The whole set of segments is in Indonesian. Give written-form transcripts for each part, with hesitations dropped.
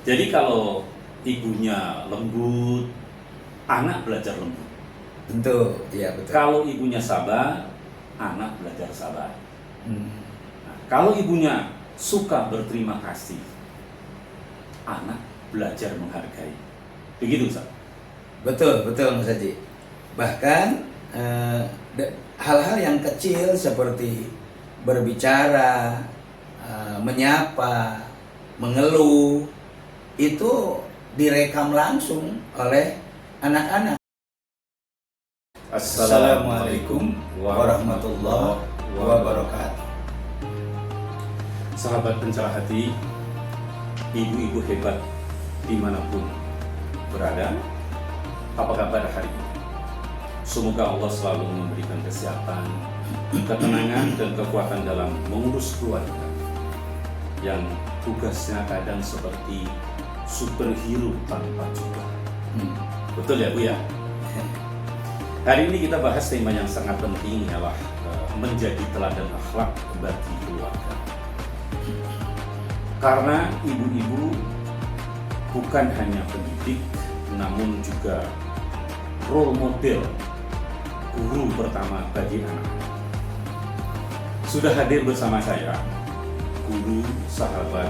Jadi kalau ibunya lembut, anak belajar lembut. Tentu, iya betul. Kalau ibunya sabar, anak belajar sabar. Hmm. Nah, kalau ibunya suka berterima kasih, anak belajar menghargai. Begitu, Ustaz? Betul, betul Mas Haji. Bahkan hal-hal yang kecil seperti berbicara, menyapa, mengeluh, itu direkam langsung oleh anak-anak. Assalamualaikum warahmatullahi wabarakatuh. Sahabat pencerah hati, ibu-ibu hebat dimanapun berada, apa kabar hari ini? Semoga Allah selalu memberikan kesehatan, ketenangan, dan kekuatan dalam mengurus keluarga yang tugasnya kadang seperti superhero tanpa juga. Betul ya Bu ya? Hari ini kita bahas tema yang sangat penting, ialah menjadi teladan akhlak bagi keluarga. Karena ibu-ibu bukan hanya pendidik, namun juga role model, guru pertama bagi anak-anak. Sudah hadir bersama saya, guru, sahabat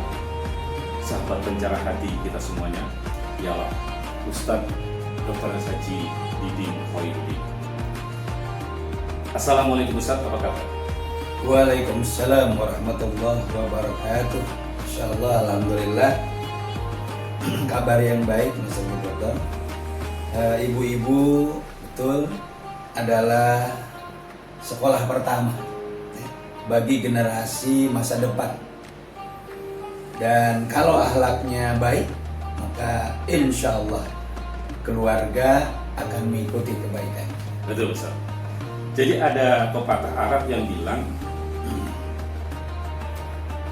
pencerah hati kita semuanya, ialah Ustadz Dr. Haji Didin Khairuddin. Assalamualaikum Ustadz, apa kabar? Waalaikumsalam warahmatullahi wabarakatuh. Insyaallah, alhamdulillah, kabar yang baik Mas Dokter. Ibu-ibu betul adalah sekolah pertama bagi generasi masa depan. Dan kalau akhlaknya baik, maka insya Allah keluarga akan mengikuti kebaikan. Betul Ustaz. Jadi ada pepatah Arab yang bilang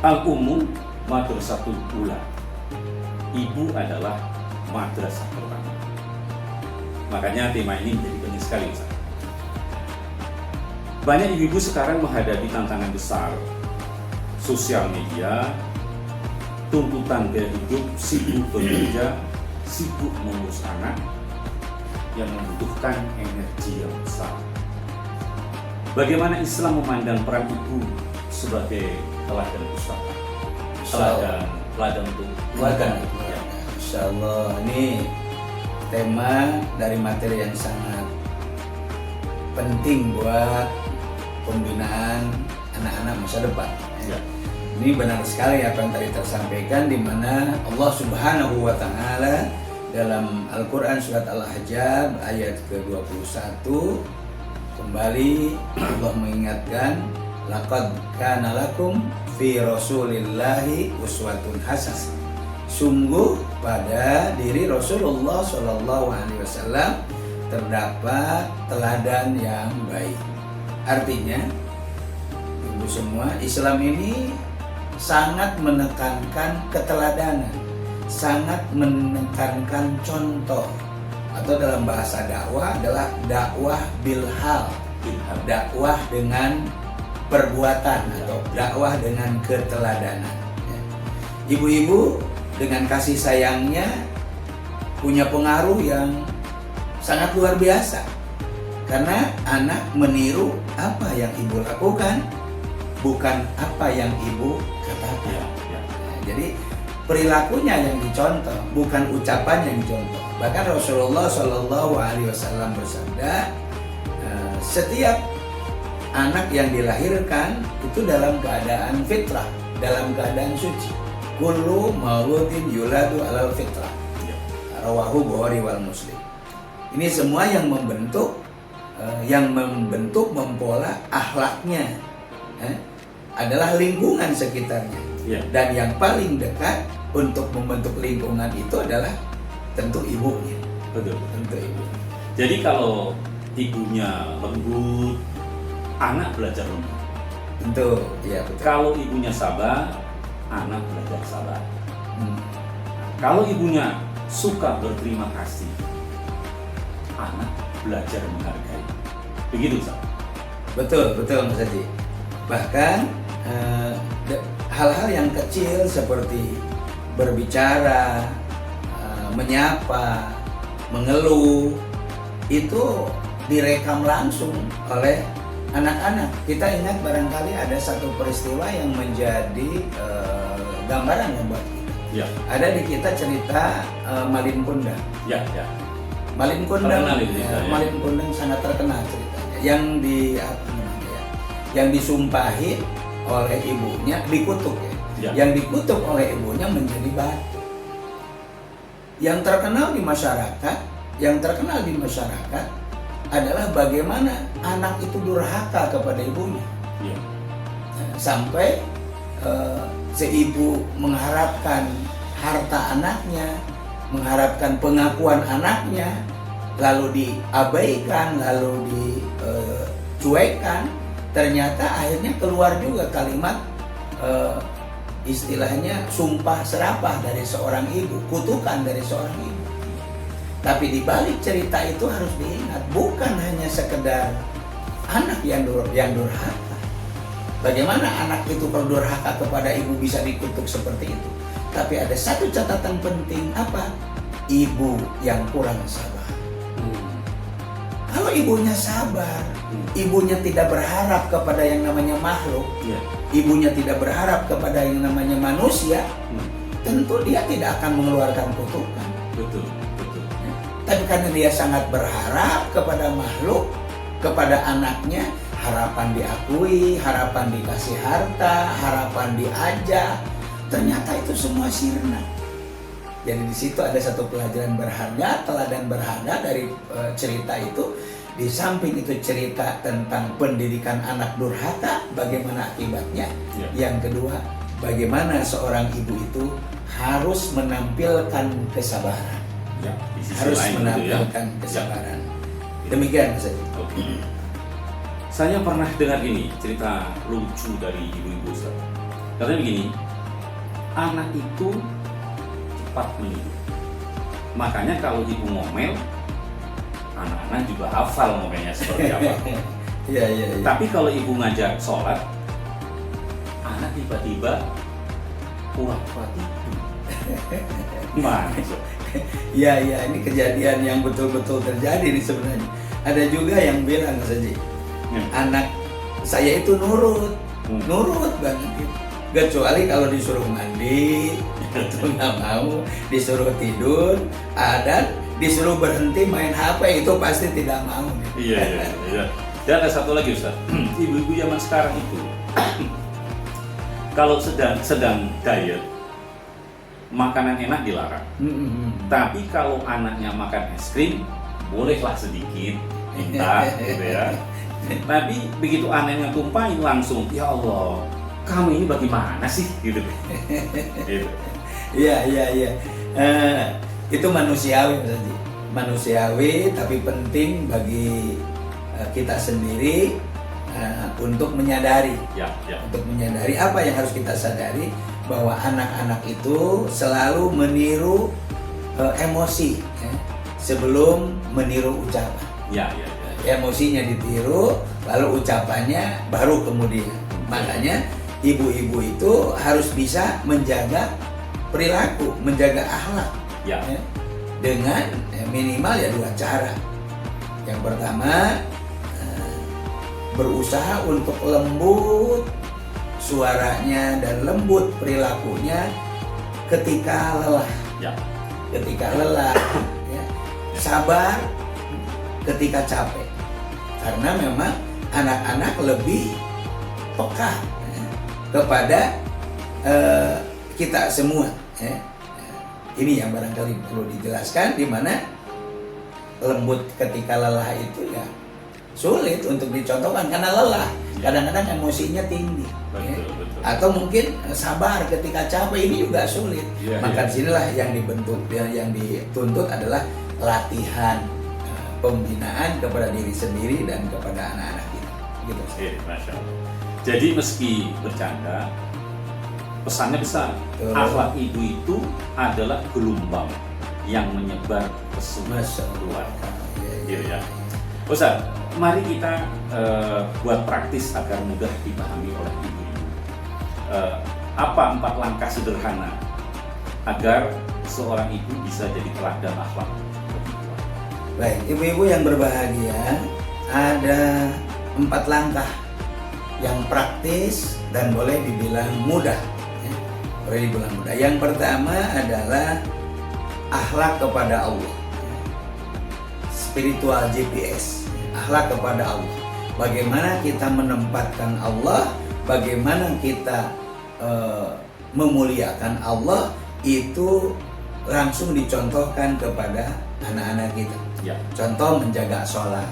al-ummu madrasatul ula. Ibu adalah madrasah pertama. Makanya tema ini menjadi penting sekali Ustaz. Banyak ibu-ibu sekarang menghadapi tantangan besar, sosial media, tuntutan gaya hidup, sibuk bekerja, sibuk mengurus anak, yang membutuhkan energi yang besar. Bagaimana Islam memandang peran ibu sebagai teladan pustaka, teladan untuk keluarga? Ya. Insya Allah, ini tema dari materi yang sangat penting buat pembinaan anak-anak masa depan. Ya. Ini benar sekali apa yang tadi tersampaikan, di mana Allah Subhanahu wa Ta'ala dalam Al-Quran surat Al-Ahzab ayat ke-21 kembali Allah mengingatkan, laqad kana lakum fi rasulillahi uswatun hasanah. Sungguh pada diri Rasulullah SAW terdapat teladan yang baik. Artinya, ibu semua, Islam ini sangat menekankan keteladanan, sangat menekankan contoh, atau dalam bahasa dakwah adalah dakwah bilhal, dakwah dengan perbuatan atau dakwah dengan keteladanan. Ibu-ibu dengan kasih sayangnya punya pengaruh yang sangat luar biasa, karena anak meniru apa yang ibu lakukan, bukan apa yang ibu katakan. Jadi perilakunya yang dicontoh, bukan ucapan yang dicontoh. Bahkan Rasulullah SAW bersabda, setiap anak yang dilahirkan itu dalam keadaan fitrah, dalam keadaan suci. Kullu mauludin yuladu alal fitrah. Rawahu Bukhari wal Muslim. Ini semua yang membentuk, mempola akhlaknya adalah lingkungan sekitarnya. Dan yang paling dekat untuk membentuk lingkungan itu adalah tentu ibunya. Betul. Tentu ibu. Jadi kalau ibunya lembut, anak belajar lembut. Tentu, ya betul. Kalau ibunya sabar, anak belajar sabar. Kalau ibunya suka berterima kasih, anak belajar menghargai. Begitu Ustaz? Betul Mas Haji. Bahkan hal-hal yang kecil seperti berbicara, menyapa, mengeluh, itu direkam langsung oleh anak-anak. Kita ingat barangkali ada satu peristiwa yang menjadi gambaran ya buat kita. Ya. Ada di kita cerita Malin Kundang. Ya, ya. Malin Kundang, ya. Malin Kundang sangat terkenal ceritanya. Yang disumpahin oleh ibunya, dikutuk ya. Ya. Yang dikutuk oleh ibunya menjadi batu. Yang terkenal di masyarakat adalah bagaimana anak itu durhaka kepada ibunya. Ya. Sampai si ibu mengharapkan harta anaknya, mengharapkan pengakuan anaknya, lalu diabaikan, lalu dicuekkan. Ternyata akhirnya keluar juga kalimat istilahnya sumpah serapah dari seorang ibu, kutukan dari seorang ibu. Tapi di balik cerita itu harus diingat, bukan hanya sekedar anak yang durhaka. Bagaimana anak itu kalau durhaka kepada ibu bisa dikutuk seperti itu? Tapi ada satu catatan penting, apa? Ibu yang kurang sabar. Kalau ibunya sabar, ibunya tidak berharap kepada yang namanya makhluk, ibunya tidak berharap kepada yang namanya manusia, tentu dia tidak akan mengeluarkan kutukan. Betul, betul. Tapi karena dia sangat berharap kepada makhluk, kepada anaknya, harapan diakui, harapan dikasih harta, harapan diajak, ternyata itu semua sirna. Jadi di situ ada satu pelajaran berharga, teladan berharga dari cerita itu. Di samping itu cerita tentang pendidikan anak durhaka, bagaimana akibatnya. Yang kedua, bagaimana seorang ibu itu harus menampilkan kesabaran. Harus menampilkan kesabaran. Demikian saja. Okay. Saya pernah dengar ini cerita lucu dari ibu-ibu. Katanya begini, anak itu cepat meniru. Makanya kalau ibu ngomel, anak-anak juga hafal ngomelnya seperti apa. Iya. Tapi kalau ibu ngajak sholat, anak tiba-tiba pura-pura tidur. Mana? Iya, ini kejadian yang betul-betul terjadi nih sebenarnya. Ada juga yang bilang saja, anak saya itu nurut banget gitu. Kecuali kalau disuruh mandi, itu nggak mau, disuruh tidur, dan disuruh berhenti main HP itu pasti tidak mau. Iya. Dan ada satu lagi Ustaz, ibu-ibu zaman sekarang itu kalau sedang diet, makanan enak dilarang. Tapi kalau anaknya makan es krim, bolehlah sedikit minta, gitu ya. Tapi begitu anaknya tumpahin langsung, ya Allah, kamu ini bagaimana sih, gitu. Iya. Itu manusiawi saja. Manusiawi, tapi penting bagi kita sendiri untuk menyadari. Untuk menyadari apa yang harus kita sadari, bahwa anak-anak itu selalu meniru emosi sebelum meniru ucapan. Emosinya ditiru, lalu ucapannya baru kemudian. Makanya ibu-ibu itu harus bisa menjaga perilaku, menjaga akhlak. Dengan minimal ya 2 cara. Yang pertama, berusaha untuk lembut suaranya dan lembut perilakunya ketika lelah. Ketika lelah, sabar ketika capek. Karena memang anak-anak lebih peka kepada kita semua. Ini yang barangkali perlu dijelaskan, di mana lembut ketika lelah itu ya sulit untuk dicontohkan karena lelah. Kadang-kadang emosinya tinggi. Betul. Atau mungkin sabar ketika capek, ini juga sulit. Maka disinilah yang dibentuk, yang dituntut adalah latihan pembinaan kepada diri sendiri dan kepada anak-anak kita. Gitu. Masya Allah. Jadi meski bercanda, pesannya besar. Akhlak ibu itu adalah gelombang yang menyebar ke semua keluarga. Gitu ya. Ustaz, mari kita buat praktis agar mudah dipahami oleh ibu-ibu. Apa 4 langkah sederhana agar seorang ibu bisa jadi teladan akhlak. Baik, ibu-ibu yang berbahagia, ada 4 langkah yang praktis dan boleh dibilang mudah. Boleh dibilang mudah. Yang pertama adalah akhlak kepada Allah. Spiritual GPS, akhlak kepada Allah. Bagaimana kita menempatkan Allah, bagaimana kita memuliakan Allah, itu langsung dicontohkan kepada anak-anak kita. Ya. Contoh menjaga sholat.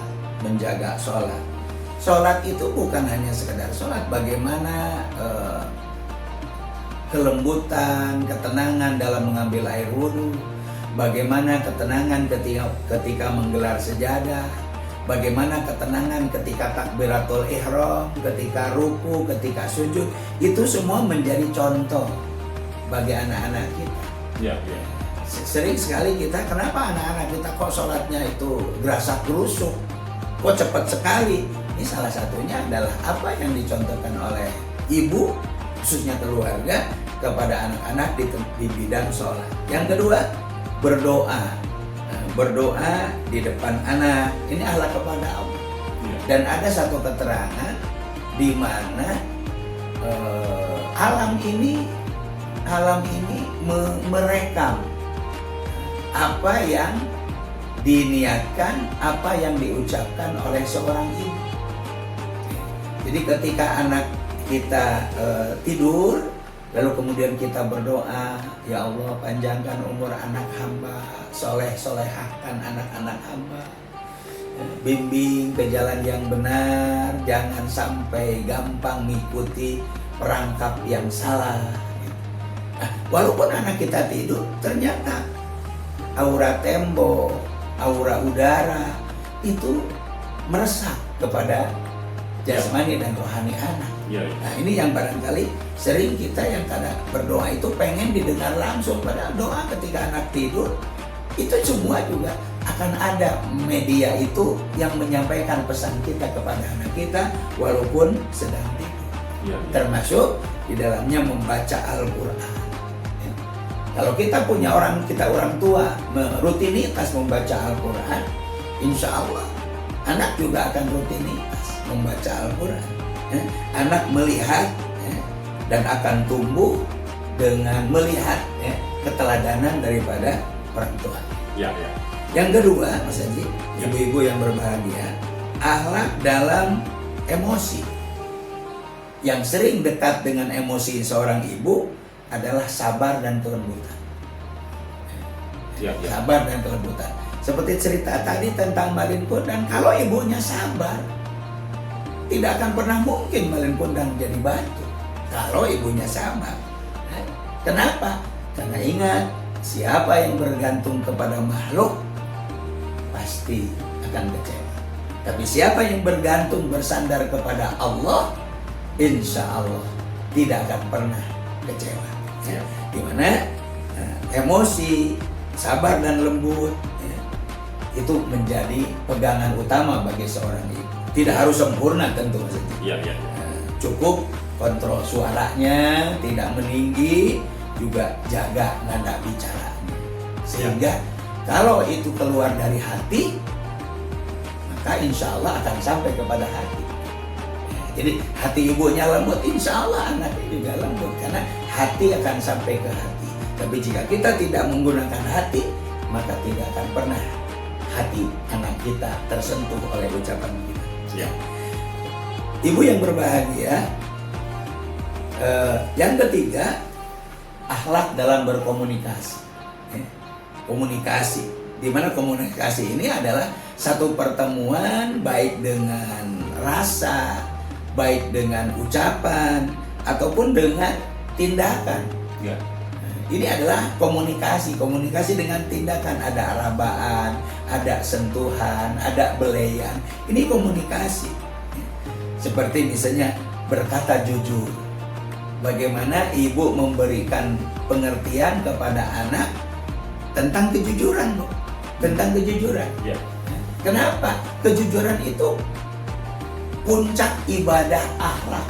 Sholat itu bukan hanya sekedar sholat, bagaimana kelembutan, ketenangan dalam mengambil air wudhu, bagaimana ketenangan ketika menggelar sejadah, bagaimana ketenangan ketika takbiratul ihram, ketika ruku, ketika sujud, itu semua menjadi contoh bagi anak-anak kita. Ya. Sering sekali kita, kenapa anak-anak kita kok sholatnya itu gerasak gerusuk, kok cepat sekali? Ini salah satunya adalah apa yang dicontohkan oleh ibu, khususnya keluarga, kepada anak-anak di bidang sholat. Yang kedua, berdoa. Berdoa di depan anak, ini akhlak kepada Allah. Dan ada satu keterangan di mana alam ini merekam apa yang diniatkan, apa yang diucapkan oleh seorang ibu. Jadi ketika anak kita tidur, lalu kemudian kita berdoa, ya Allah panjangkan umur anak hamba, solehahkan anak-anak hamba, bimbing ke jalan yang benar, jangan sampai gampang mengikuti perangkap yang salah. Nah, walaupun anak kita tidur, ternyata aura tembok, aura udara itu meresap kepada jasmani dan rohani anak. Nah, ini yang barangkali sering kita yang kadang berdoa itu pengen didengar langsung, padahal doa ketika anak tidur itu semua juga akan ada media itu yang menyampaikan pesan kita kepada anak kita walaupun sedang tidur. Termasuk di dalamnya membaca Al-Quran. Kalau kita punya orang tua rutinitas membaca Al-Quran, insya Allah anak juga akan rutinitas membaca Al-Quran. Anak melihat dan akan tumbuh dengan melihat keteladanan daripada orang tua. Yang kedua, Mas Haji, ibu-ibu yang berbahagia, akhlak dalam emosi. Yang sering dekat dengan emosi seorang ibu adalah sabar dan kelembutan. Sabar dan kelembutan. Seperti cerita tadi tentang Malin Kundang, kalau ibunya sabar, tidak akan pernah mungkin Malin Kundang jadi batu. Kalau ibunya sabar. Kenapa? Karena ingat, siapa yang bergantung kepada makhluk pasti akan kecewa. Tapi siapa yang bergantung bersandar kepada Allah, insya Allah tidak akan pernah kecewa. Dimana emosi, sabar dan lembut itu menjadi pegangan utama bagi seorang ibu. Tidak harus sempurna tentu saja. Cukup kontrol suaranya, tidak meninggi, juga jaga nada bicaranya. Sehingga kalau itu keluar dari hati, maka insya Allah akan sampai kepada hati. Jadi hati ibunya lembut, insya Allah anaknya juga lembut, karena hati akan sampai ke hati. Tapi jika kita tidak menggunakan hati, maka tidak akan pernah hati anak kita tersentuh oleh ucapan kita. Ibu yang berbahagia, yang ketiga, akhlak dalam berkomunikasi. Komunikasi, di mana komunikasi ini adalah satu pertemuan baik dengan rasa, baik dengan ucapan ataupun dengan tindakan. Ini adalah komunikasi dengan tindakan. Ada arabaan, ada sentuhan, ada beleyan. Ini komunikasi. Seperti misalnya berkata jujur. Bagaimana ibu memberikan pengertian kepada anak tentang kejujuran, Bu. Tentang kejujuran. Kenapa? Kejujuran itu puncak ibadah akhlak.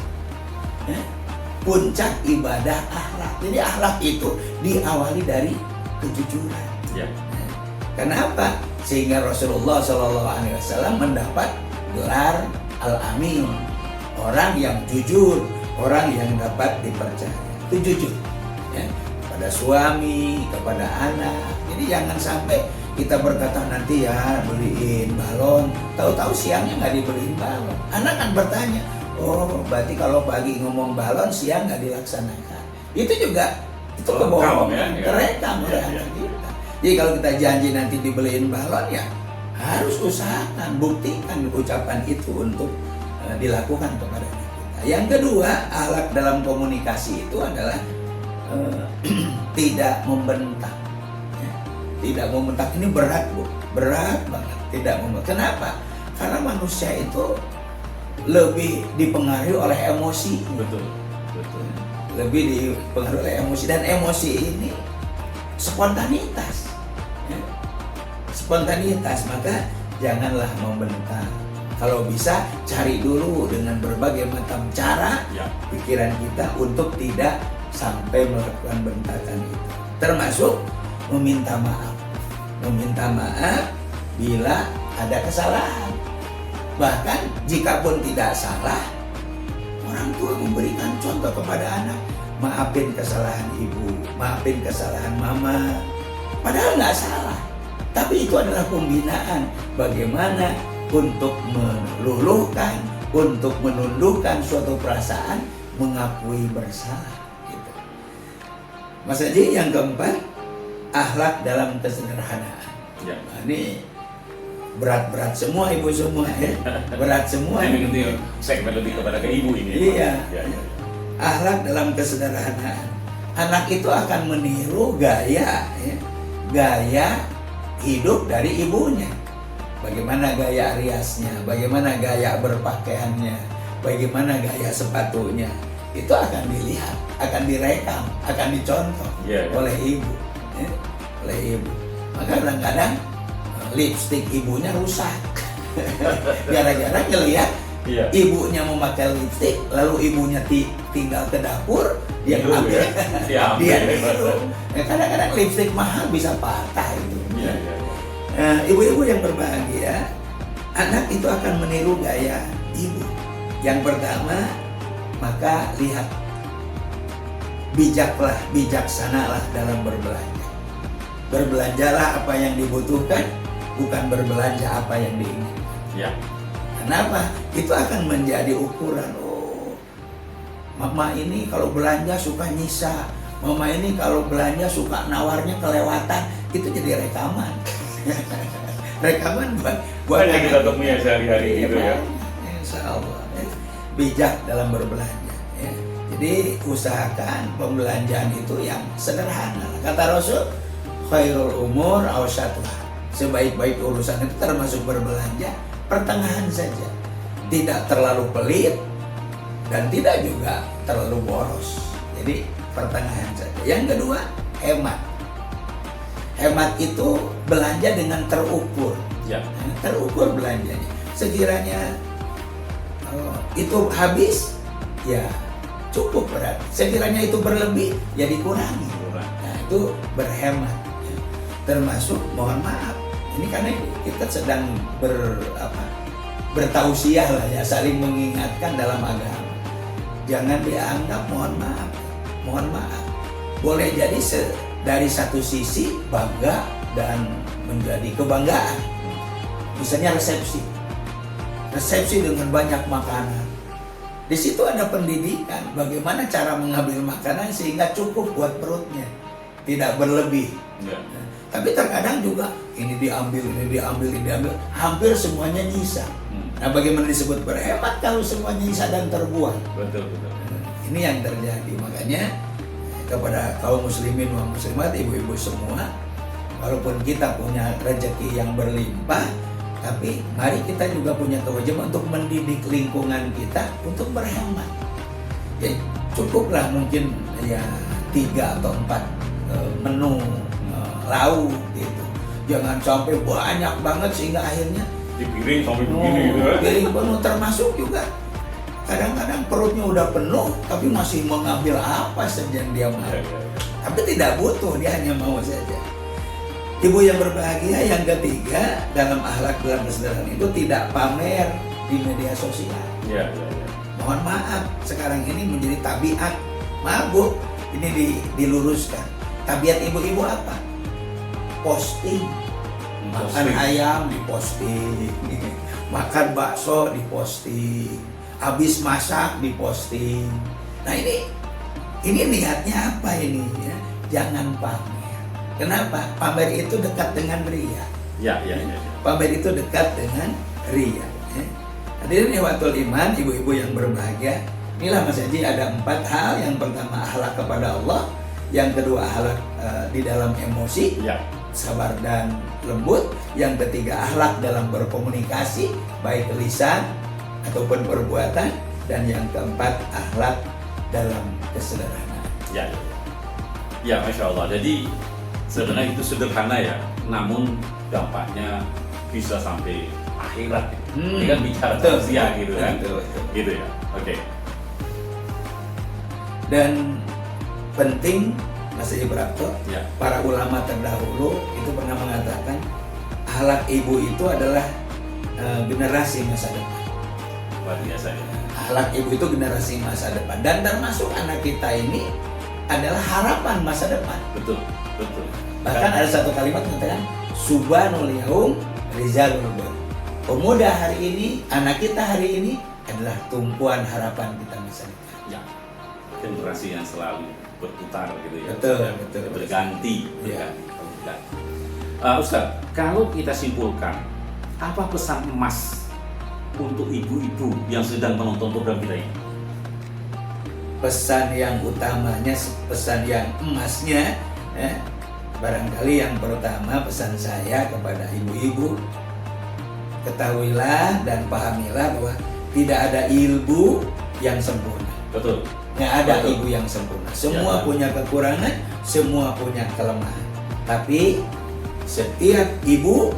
puncak ibadah akhlak. Jadi akhlak itu diawali dari kejujuran. Ya. Kenapa? Sehingga Rasulullah SAW mendapat gelar Al-Amin, orang yang jujur, orang yang dapat dipercaya. Itu jujur, ya, kepada suami, kepada anak. Jadi jangan sampai kita berkata nanti ya beliin balon, tahu-tahu siangnya nggak dibeliin balon. Anak kan bertanya, oh berarti kalau pagi ngomong balon siang nggak dilaksanakan. Itu juga itu kebohongan, terekam oleh anak kita. Jadi kalau kita janji nanti dibeliin balon ya harus usahakan, buktikan ucapan itu untuk dilakukan kepada anak kita. Yang kedua, akhlak dalam komunikasi itu adalah tidak membentak. Ya. Tidak membentak ini berat, Bu. Berat banget. Tidak membentak. Kenapa? Karena manusia itu lebih dipengaruhi oleh emosi. Betul. Betul. Lebih dipengaruhi oleh emosi, dan emosi ini spontanitas. Ya. Spontanitas, maka janganlah membentak. Kalau bisa cari dulu dengan berbagai macam cara Ya. pikiran kita untuk tidak sampai melakukan bentakan itu. Termasuk meminta maaf. Meminta maaf bila ada kesalahan. Bahkan jika pun tidak salah, orang tua memberikan contoh kepada anak. Maafin kesalahan ibu, maafin kesalahan mama. Padahal nggak salah. Tapi itu adalah pembinaan bagaimana untuk meluluhkan, untuk menundukkan suatu perasaan, mengakui bersalah. Gitu. Mas Haji, yang keempat, akhlak dalam kesederhanaan. Ya. Nah, ini berat-berat semua ibu semua ya, berat semua. Ini nanti segmen lebih kepada ke ibu ini. Iya. Ya, ya. Akhlak dalam kesederhanaan. Anak itu akan meniru gaya, ya, gaya hidup dari ibunya. Bagaimana gaya riasnya, bagaimana gaya berpakaiannya, bagaimana gaya sepatunya. Itu akan dilihat, akan direkam, akan dicontoh oleh ibu, ya, oleh ibu. Maka kadang-kadang lipstik ibunya rusak gara-gara ngelihat ibunya memakai lipstik, lalu ibunya tinggal ke dapur, dia ambil, dia niru. Kadang-kadang lipstik mahal bisa patah itu. Ibu-ibu yang berbahagia, anak itu akan meniru gaya ibu. Yang pertama, maka lihat, bijaklah, bijaksanalah dalam berbelanja. Berbelanjalah apa yang dibutuhkan, bukan berbelanja apa yang diinginkan. Ya. Kenapa? Itu akan menjadi ukuran. Oh, mama ini kalau belanja suka nyisa, mama ini kalau belanja suka nawarnya kelewatan. Itu jadi rekaman. Rekaman buat yang kita temui sehari-hari gitu ya. Insya Allah ya. Bijak dalam berbelanja ya. Jadi usahakan pembelanjaan itu yang sederhana. Kata Rasul, khairul umur awsatuha. Sebaik-baik urusan itu termasuk berbelanja pertengahan saja. Tidak terlalu pelit dan tidak juga terlalu boros. Jadi pertengahan saja. Yang kedua, hemat. Hemat itu belanja dengan terukur. Ya. Terukur belanjanya. Sekiranya itu habis, ya cukup berarti. Sekiranya itu berlebih, ya dikurangi. Nah, itu berhemat. Termasuk mohon maaf. Ini karena kita sedang bertausiah lah ya, saling mengingatkan dalam agama. Jangan dianggap mohon maaf. Mohon maaf. Boleh jadi dari satu sisi bangga dan menjadi kebanggaan. Misalnya resepsi dengan banyak makanan. Di situ ada pendidikan bagaimana cara mengambil makanan sehingga cukup buat perutnya, tidak berlebih. Ya. Tapi terkadang juga ini diambil, hampir semuanya nyisa. Nah, bagaimana disebut berhemat kalau semuanya nyisa dan terbuang? Betul. Ini yang terjadi. Makanya kepada kaum muslimin dan muslimat, ibu-ibu semua, walaupun kita punya rezeki yang berlimpah, tapi mari kita juga punya kewajiban untuk mendidik lingkungan kita untuk berhemat. Jadi cukuplah mungkin ya 3 atau 4 menu lauk gitu. Jangan sampai banyak banget sehingga akhirnya di piring sampai begini gitu ya. Piring penuh, termasuk juga kadang-kadang perutnya udah penuh tapi masih mengambil apa saja yang dia mau. Tapi tidak butuh, dia hanya mau saja. Ibu yang berbahagia yang ketiga dalam akhlak dalam kesederhanaan itu tidak pamer di media sosial. Mohon maaf, sekarang ini menjadi tabiat. Maaf Bu, ini diluruskan. Tabiat ibu-ibu apa? Posting. Makan ayam diposting, makan bakso diposting, habis masak diposting. Nah ini niatnya apa ini? Ya? Jangan pamer. Kenapa? Pamer itu dekat dengan ria. Pamer itu dekat dengan ria. Ya. Hadirin ikhwatul iman, ibu-ibu yang berbahagia. Inilah Mas Haji ada 4 hal. Yang pertama akhlak kepada Allah, yang kedua akhlak di dalam emosi, sabar dan lembut, yang ketiga akhlak dalam berkomunikasi baik lisan ataupun perbuatan, dan yang keempat akhlak dalam kesederhanaan. Ya, Masya Allah. Jadi sebenarnya itu sederhana ya, namun dampaknya bisa sampai akhirat. Ini kan bicara manusia gitu kan, gitu ya. Oke. Dan penting Mas Haji Prapto, para ulama terdahulu itu pernah mengatakan akhlak ibu itu adalah generasi masa depan. Luar biasa ya. Akhlak ibu itu generasi masa depan, dan termasuk anak kita ini adalah harapan masa depan. Betul. Bahkan ada satu kalimat mengatakan subhanul yaum rizalul ghad. Pemuda hari ini, anak kita hari ini adalah tumpuan harapan kita masa depan. Generasi yang selalu berputar gitu ya. Betul. Berganti. Ustaz, kalau kita simpulkan, apa pesan emas untuk ibu-ibu yang sedang menonton program kita ini? Pesan yang utamanya, pesan yang emasnya, barangkali yang pertama pesan saya kepada ibu-ibu, ketahuilah dan pahamilah bahwa tidak ada ilmu yang sempurna. Betul. Nggak ada ibu yang sempurna. Semua punya kekurangan, semua punya kelemahan. Tapi setiap ibu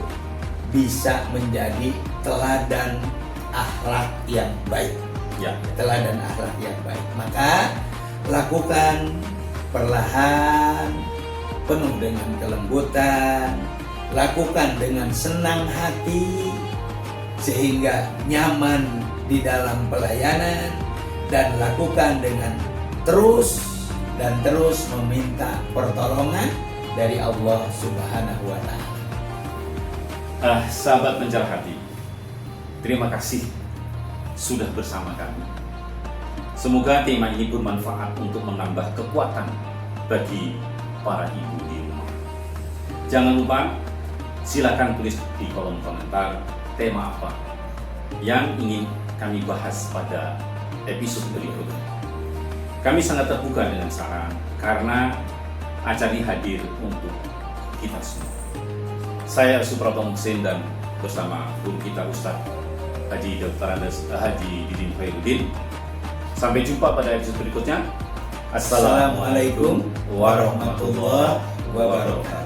bisa menjadi teladan akhlak yang baik. Teladan akhlak yang baik. Maka lakukan perlahan, penuh dengan kelembutan, lakukan dengan senang hati sehingga nyaman di dalam pelayanan, dan lakukan dengan terus meminta pertolongan dari Allah Subhanahu wa Ta'ala. Sahabat Pencerah Hati, terima kasih sudah bersama kami. Semoga tema ini bermanfaat untuk menambah kekuatan bagi para ibu di rumah. Jangan lupa silakan tulis di kolom komentar tema apa yang ingin kami bahas pada episode berikutnya. Kami sangat terbuka dengan saran karena acara ini hadir untuk kita semua. Saya Suprapto Muhsin dan bersama guru kita Ustaz Haji Dr. Andes Haji Didin Khairuddin. Sampai jumpa pada episode berikutnya. Assalamualaikum warahmatullahi wabarakatuh.